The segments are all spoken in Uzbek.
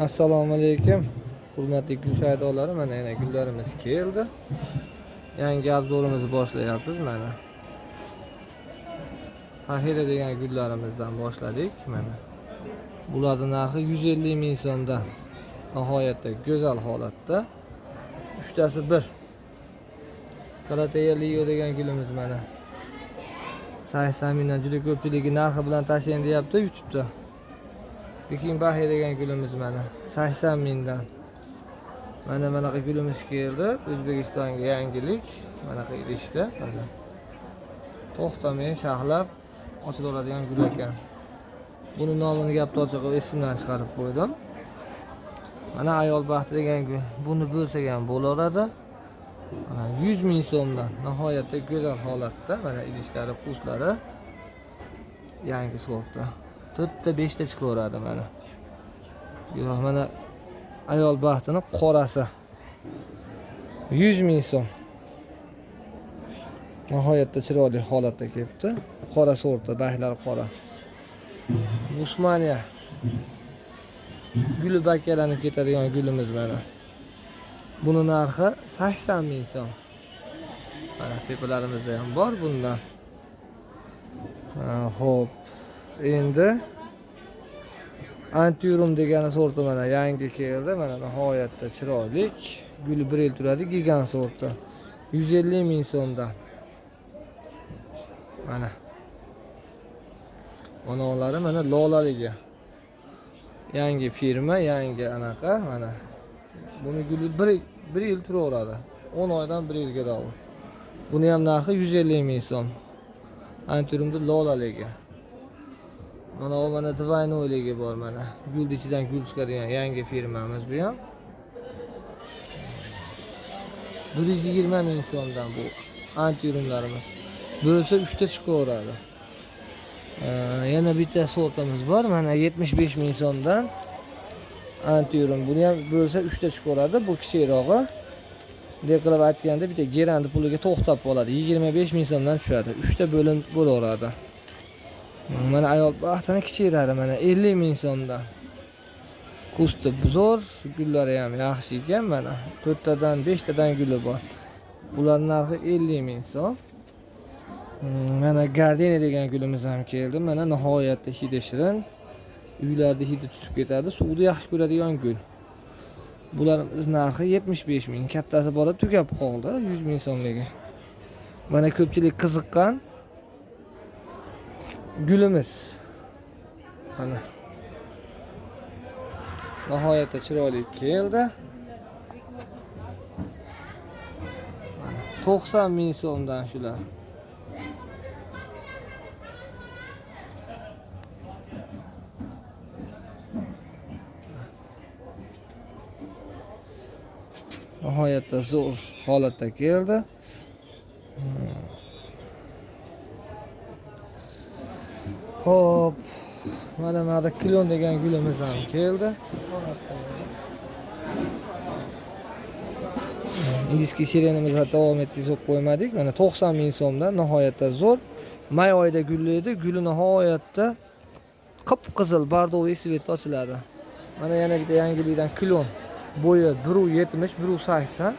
Assalomu alaykum. Hurmatli gul shaydolari, mana yana gullarimiz keldi. Yangi obzorimizni boshlayapmiz mana. Fahira degan gullarimizdan boshladik mana. Bularning narxi 150 ming so'mdan. Nihoyatda go'zal holatda. Uchtasi bir. Galateya Leo degan gulimiz mana. 80 mingdan juda ko'pchiligi narxi bilan tashlang deyapti YouTube'da. Lekin Bahi degan gulimiz mana 80 mingdan. Mana bunaqa gulimiz keldi. O'zbekistonga yangilik. Mana idishda mana. To'xtamay shaxlab ochiladigan gul ekan. Buni nomini gap ochig'i ismdan chiqarib qo'ydim. Mana ayol baxti degan gul. Buni bo'lsak ham bo'laveradi. Mana 100 ming so'mdan. Nihoyatda go'zal holatda. Mana idishlari, quslari yangi sortda. 4 ta 5 ta chiqaveradi mana. Yo'q, mana ayol baxtining qorasi 100 ming so'm. Nihoyatda chiroyli holatda kelibdi. Qora sortda, bahlari qora. Usmaniya guli bakkalanib ketadigan gulimiz mana. Buni narxi 80 ming so'm. Mana tepalarimizda ham bor bundan. Xo'p. Endi Antiurum degan sorti mana yangi keldi. Mana nihoyatda chiroyli. Guli 1 yil turadi, gigant sorti. 150 ming so'mdan. Mana. Onolari mana lolaligi. Yangi firma, yangi anaqa mana. Buni guli 1 yil turaveradi. 10 oydan 1 yilga davr. Buni ham narxi 150 ming so'm. Antiurumda lolaligi. Mana двойнойлigi bor mana. Gulning ichidan gul chiqadigan yangi firmamiz bu ham. 120 ming so'mdan bu antiurumlarimiz. Bo'lsa 3 ta chiqaveradi. Yana bitta sortimiz bor. Mana 75 ming so'mdan antiurum. Buni ham bo'lsa 3 ta chiqaveradi. Bu kichirog'i. Deklab aytganda bitta gerandi puliga to'xtab qoladi. 25 ming so'mdan tushadi. 3 ta bo'lim bo'laveradi. Mana ayol baxtini kichiradi mana 50 ming so'mdan. Kusti buzor, gullari ham yaxshi ekan mana. 4 tadan 5 tadan guli bor. Bular narxi 50 ming so'm. Mana Gardenia degan gulimiz ham keldi. Mana nihoyatda hidi shirin. Uylarda hidi tutib ketadi. Suvni yaxshi ko'radigan gul. Bularimiz narxi 75 ming. Kattasi borib tugab qoldi 100 ming so'mligi. Mana ko'pchilik qiziqqan gulimiz. Mana. Nihoyatda chiroyli keldi. Mana 90 ming so'mdan shular. Nihoyatda zo'r holatda keldi. Hop. Mana bu klon degan gulimiz ham keldi. Indiski sirenimizni davom etkazib qo'ymadik. Mana 90 ming so'mdan nihoyatda zo'r. May oyida gullaydi. Guli nihoyatda qip-qizil bordoviy svet ochiladi. Mana yana bitta yangilikdan klon. Bo'yi 1.70, 1.80.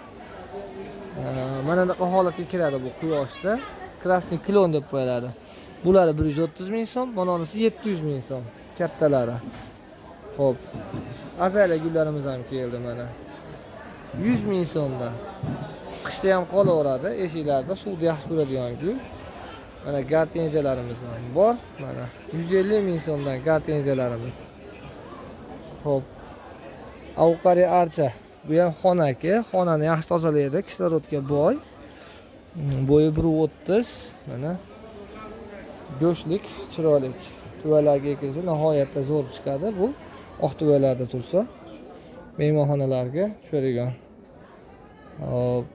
Mana bunaqa holatga kiradi bu quyoshda. Krasniy klon deb qo'yiladi. Bulari 130 ming so'm, bunisi 700 ming so'm. Kattalari. Xo'p. Azaliya gullarimiz ham keldi mana. 100 ming so'mdan. Qishda ham qolaveradi, eshiklarda suvni yaxshi ko'radigan gul. Mana gartenziyalarimiz ham bor. Mana 150 ming so'mdan gartenziyalarimiz. Xo'p. Avqari archa. Bu ham xonaki, xonani yaxshi tozalaydi, kislorodga boy. Bo'yi 1.30. Mana go'shlik, chiroyli. Tuvalarga ekilsa nihoyatda zo'r chiqadi bu. Oq tuvalarda tursa mehmonxonalarga tushadigan. Hop.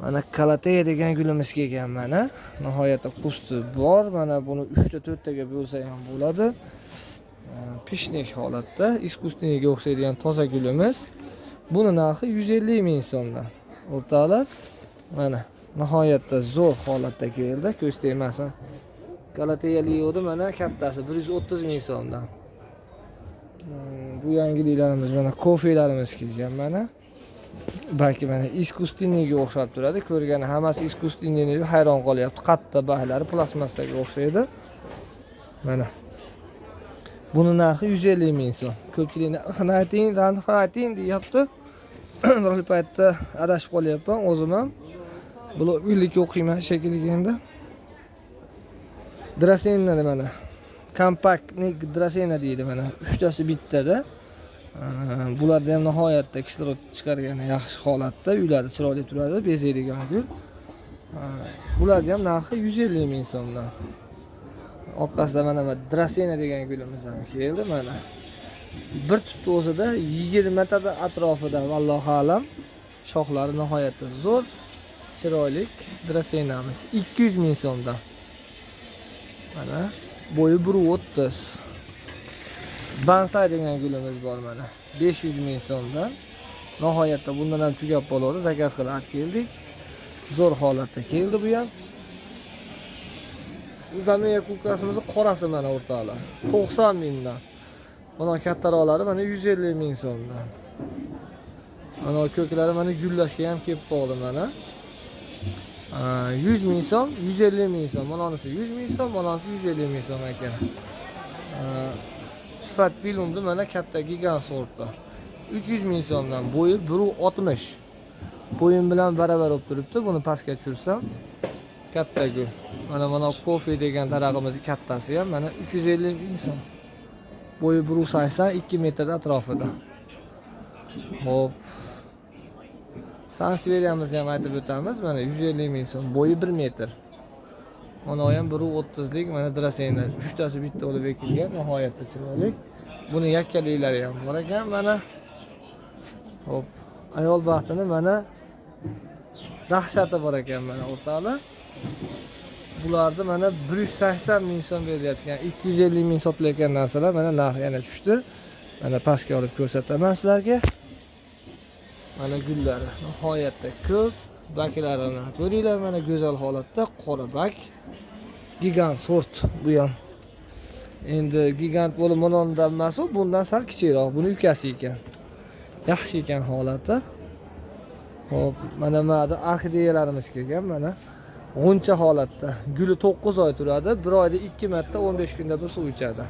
Mana Galateya degan gulimiz kelgan mana. Nihoyatda qusti bor. Mana buni 3 ta 4 taga bo'lsa ham bo'ladi. Pishnik holatda, iskusniga o'xshaydigan toza gulimiz. Buni narxi 150 ming so'mdan. O'rtoqlar, mana nihoyatda zo'r holatda keldi. Ko'z tegmasin. Galateya Leo'da mana kattasi 130 ming so'mdan. Bu yangiliklarimiz mana kofelarimiz kelgan mana. Balki mana iskusственныйga o'xshab turadi. Ko'rgani hammasi iskusственныйga hayron qolyapti. Qatta bahlari plasmassaga o'xshaydi. Mana. Buni narxi 150 ming so'm. Ko'pchilik narxini ayting, deyapti. Bir paytda adashib qolyapman o'zim ham. Blogerlikka o'qiyman shekilli endi. Drasena mana. Kompaktni drasena deydi mana. 3tasi bittada. Bularda ham nihoyatda kislorod chiqargani yaxshi holatda, uylari chiroyli turadi, bezaydigan gul. Bularda ham narxi 150 ming so'mdan. Orqasida mana drasena degan gulimiz ham keldi mana. Bir tutdi o'zida 20 tada atrofida, vallohu alam. Shoxlari nihoyatda zo'r, chiroyli drasenamiz 200 ming so'mdan. Mana bo'yi 1.30. Bansay degan gulimiz bor mana. 500 ming so'mdan. Nihoyatda bundan ham tugab bo'ladi. Zakaz qilib keldik. Zo'r holatda keldi bu ham. Zamiya kukasimiz qorasi mana o'rtoqlar. 90 mingdan. Mana kattaroqlari mana 150 ming so'mdan. Mana ko'klari mana gullashga ham kelib qoldi mana. 100 ming so'm, 150 ming so'm. Manasi 100 ming so'm, manasi 150 ming so'm ekan. Sifat filmda mana katta gigant sortda. 300 ming so'mdan, bo'yi 1.60. Bo'yim bilan baravar bo'lib turibdi. Buni pastga tushirsam katta gul. Mana kofe degan darog'imizning kattasi ham mana 350 ming so'm. Bo'yi 1.80, 2 metr atrofida. Hop. Sansveriyamizni ham aytib o'tamiz. Mana 150 ming so'm, bo'yi 1 metr. Mana ham 1.30 lik mana drasena. 3tasi bitta bo'lib ekilgan, nihoyatda chiroyli. Buni yakkaliklari ham bor ekan mana. Hop. Ayol baxtini mana dahshati bor ekan mana o'rtoqlar. Bularda mana 180 ming so'm berilayotgan, 250 ming sotilayotgan narsalar mana narxi yana tushdi. Mana pastga olib ko'rsataman sizlarga. Mana gullari nihoyatda ko'p, baklarini ko'ringlar mana go'zal holatda, qora bak. Gigant sort bu ham. Endi gigant bo'lib monondan emas, bundan sal kichikroq, buni ukasi ekan. Yaxshi ekan holati. Hop, mana mana orxideyalarimiz kelgan mana. G'uncha holatda. Guli 9 oy turadi. 1 oyda 2 marta 15 kunda bir suv ichadi.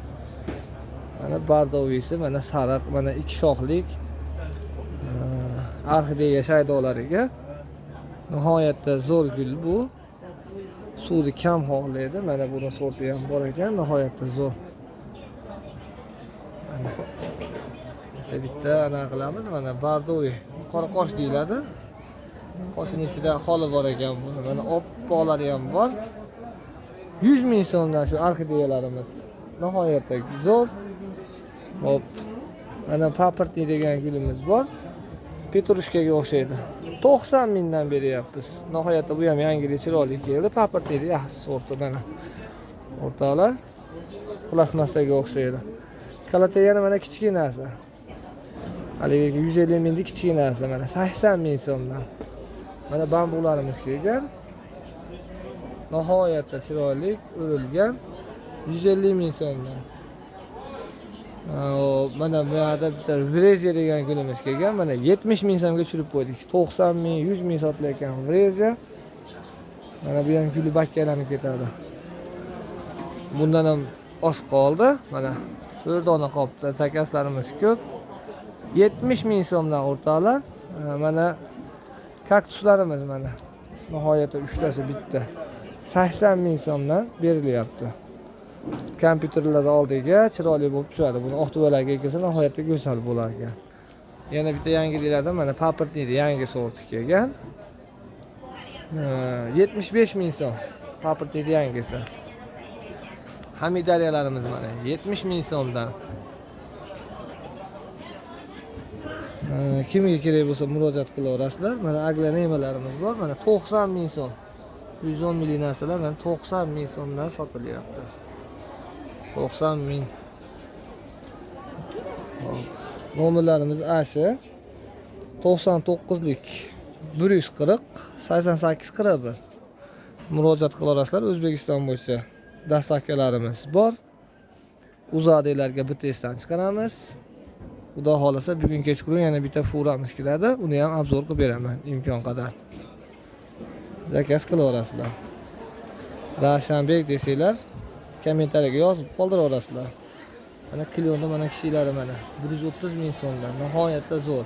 Mana bardovisi, mana sariq, mana 2 shoxlik. Orxideya shaydolariga. Nihoyatda zo'r gul bu. Suvni kam holaydi. Mana buni sorti ham bor ekan, nihoyatda zo'r. Mana bitta ana qilamiz. Mana bardovi, qora qosh deyiladi. Qoshining ichida xoli bor ekan buni. Mana oppoqlari ham bor. 100 ming so'mdan shu orxideyalarimiz. Nihoyatda zo'r. Hop. Mana papartni degan gulimiz bor. Petrushkaga o'xshaydi. 90 mingdan beryapmiz. Nihoyatda bu ham yangilik chiroyli keldi. Papartni yaxshi sorti mana. O'rtoqlar plasmassaga o'xshaydi. Kalatayani mana kichkinasi. Haligi 150 minglik kichkinasi mana 80 ming so'mdan. Mana bambularimiz kelgan. Nihoyatda chiroyli o'rilgan 150 ming so'mdan. Mana bu yerda bitta Vrezya degan gulimiz kelgan. Mana 70 ming so'mga tushirib qo'ydik. 90 ming, 100 ming sotilayotgan Vrezya. Mana bu ham guli bakkalanib ketadi. Bundan ham oz qoldi. Mana 4 dona qolibdi. Zakazlarimiz ko'p. 70 ming so'mdan o'rtoqlar. Mana kaktuslarimiz mana. Nihoyatda 3tasi bitta. 80 ming so'mdan berilyapti. Kompyuterlarda oldiga chiroyli bo'lib tushadi. Buni oqtuvalarga ekilsa nihoyatda go'zal bo'lar ekan. Yana bitta yangiliklardan mana papartni yangi sorti kelgan. 75 ming so'm. Papartni yangisi. Hamidariyalarimiz mana 70 ming so'mdan. Kimga kerak bo'lsa murojaat qilaverasizlar. Mana aglanemalarimiz bor. Mana 90 ming so'm. 110 ming narsalar mana 90 ming so'mdan sotilyapti. 90 ming. Nomerlarimiz ashi 99lik 140 88 41. Murojaat qilaverasizlar. O'zbekiston bo'yicha dastavkalarimiz bor. Uzoqdagilarga BTSdan chiqaramiz. Xudo xolasa bugun kechqurun yana bitta furamiz keladi. Uni ham obzor qilib beraman imkon qadar. Zakaz qilaverasizlar. Ravshanbek desanglar, kommentariyaga yozib qoldiraverasizlar. Mana Clio'da mana kishilari mana 130 ming so'mdan nihoyatda zo'r.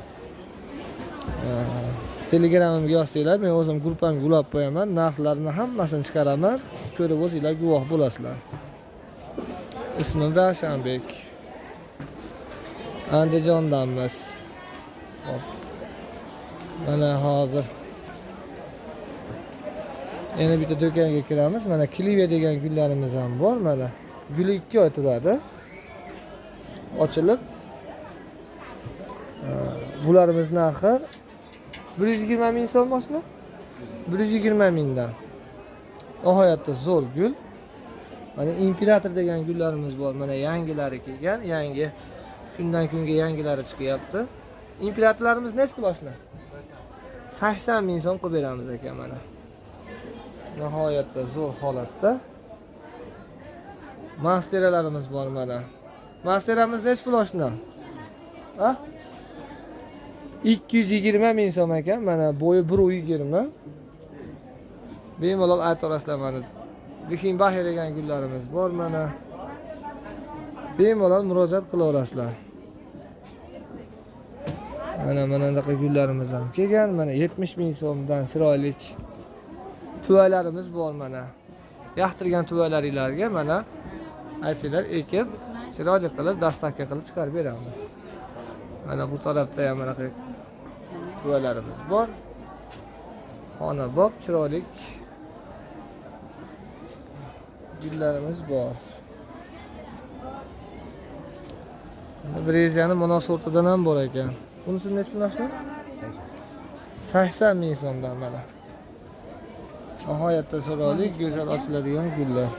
Telegramimga yozsanglar, men o'zim gruppamga ulab qo'yaman, narxlarini hammasini chiqaraman. Ko'rib o'zingizlar guvoh bo'lasizlar. Ismim Ravshanbek. Andijondanmiz. Hop. Mana hozir yana bitta do'konga kiramiz. Mana Clio degan gullarimiz ham bor mana. Guli 2 oy turadi. Ochilib. Bularimiz narxi 120 ming so'm boshli. 120 mingdan. Nihoyatda zo'r gul. Mana imperator degan gullarimiz bor. Mana yangilari kelgan, yangi kundan kunga yangilari chiqyapti. Imperatorlarimiz nech pul oshna? 80 ming so'm qilib beramiz ekan mana. Nihoyatda zo'r holatda. Masteralarimiz bor mana. Masteramiz nech pul oshna? Ha? 220 ming so'm ekan. Mana bo'yi 1.20. Bemalol aytaverasizlar mana. Dixinbaxi degan gullarimiz bor mana. Bemalol murojaat qilaverasizlar. Mana bunaqa gullarimiz ham kelgan. Mana 70 ming so'mdan chiroyli tuvalarimiz bor mana. Yaxtirgan tuvalaringlarga mana aytsanglar ekib, chiroyli qilib dastavka qilib chiqarib beramiz. Mana bu tarafda ham mana tuvalarimiz bor. Xonabop chiroyli gullarimiz bor. Breziyani monosortidan ham bor ekan. Bunisi nech pul oshna? 80 ming so'mdan mana. Nihoyatda chiroyli, go'zal ochiladigan gullar.